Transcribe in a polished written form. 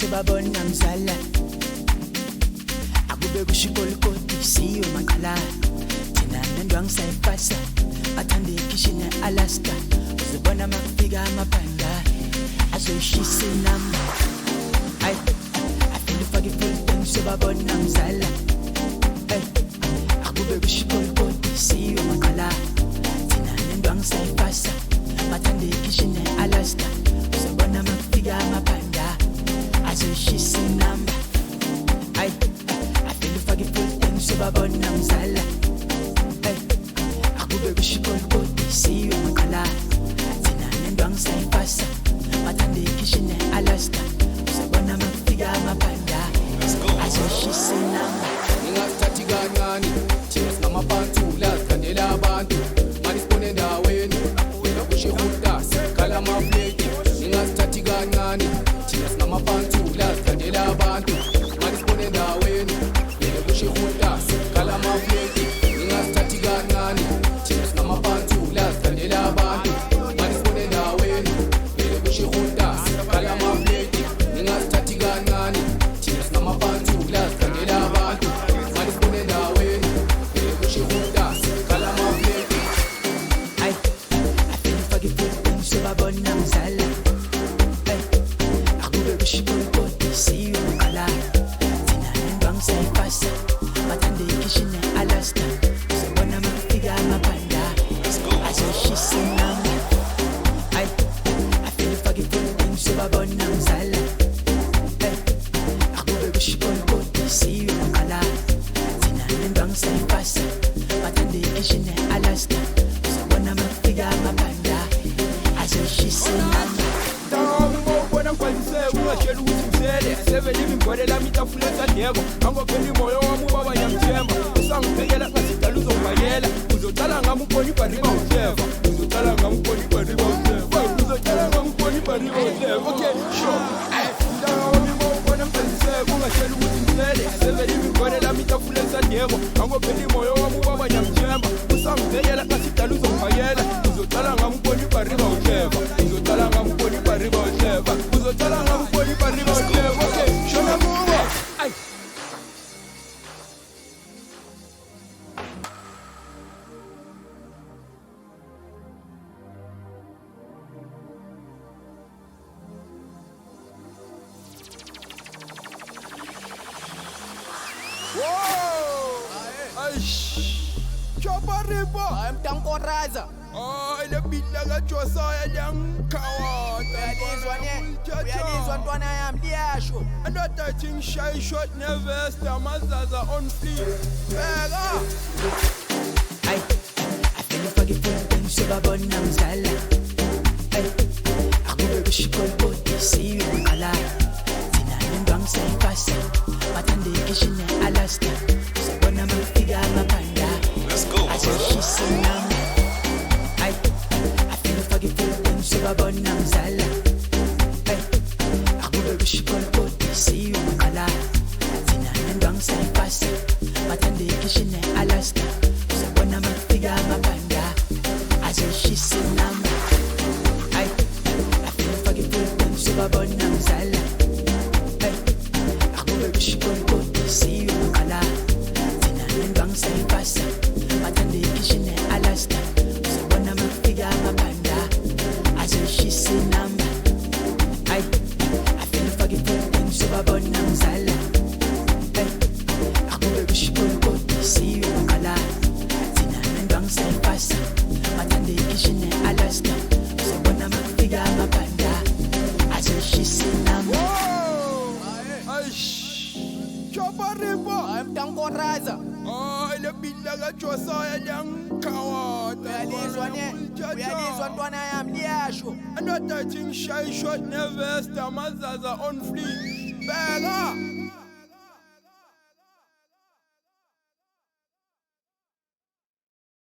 sebabona mzala akube kushikolokoti siyo maqala thina nendwang sayipasa athande ikishine Alaska uzobona makufika amabhanda azoshisa inamba ay afile fake full sebabona mzala akube kushikolokoti siyo maqala thina nendwang sayipasa athande ikishine Alaska uzobona makufika amabhanda azoshisa inamba ay afile fake full sebabona mzala akube kushikolokoti siyo maqala thina nendwang sayipasa athande ikishine Alaska uzobona makufika amabhanda azoshisa inamba ngingasithathi kancane thina singamabantula sikhandela abantu manje sibone endaweni wena kusho ihutasi khala amafleki ngingasithathi kancane thina singamabantula sikhandela abantu manje sibone endaweni wena kusho ihutasi khala amafleki ngingasithathi kancane thina singamabantula sikhandela abantu manje sibone endaweni wena kusho ihutasi khala amafleki ngingasithathi kancane thina singamabantula sikhandela abantu manje sibone endaweni wena kusho ihutasi khala amafleki ay afile fake full sebabona mzala akube kushikolokoti siyo maqala thina nendwang sayipasa athande ikishine Alaska uzobona makufika amabhanda azoshisa inamba ay afile fake full sebabona mzala akube kushikolokoti siyo maqala thina nendwang sayipasa athande ikishine Alaska uzobona makufika amabhanda azoshisa inamba Bona kwalise ungashela ukuthi msele sevele imingwele lami itafuleza deko angophela imoyo wami ubaba nyamthemba usangiphekela ngasidala uzongayela uzocala ngami ukubona ibhariba uhleva uzocala ngami ukubona ibhariba uhleva uzocala ngami ukubona ibhariba uhleva okay sure ndawo wami bona kwalise ungashela ukuthi msele sevele imingwele lami itafuleza deko angophela imoyo wami ubaba nyamthemba usangiphekela ngasidala uzongayela uzocala ngami ukubona ibhariba uhleva uzocala ngami ukubona ibhariba uhleva uzocala ngami ukubona ibhariba uhleva okay shona kuwe ay Chopariba I'm Tankoraza le beat la Josiah Yankawata uyalizwa ntwana yami liyasho another thing shy shot never mazaza on fleek bega ay afile fake full sebabona mzala akube kushikolokoti siyo maqala thina nendwang sayipasa athande ikishine Alaska uzobona makufika amabhanda azoshisa inamba ay afile fake full sebabona mzala akube kushikolokoti siyo maqala thina nendwang sayipasa athande ikishine Alaska uzobona makufika amabhanda azoshisa inamba ay afile fake full sebabona mzala akube kushikolokoti siyo maqala thina nendwang sayipasa athande ikishine Alaska uzobona makufika amabhanda azoshisa inamba ay afile fake full sebabona mzala akube kushikolokoti siyo maqala thina nendwang sayipasa athande ikishine Alaska uzobona makufika amabhanda azoshisa inamba Chopariba I'm Tankoraza le beat la Josiah Yankawata uyalizwa ntwana yami liyasho another thing shy shot never mazaza on fleek bega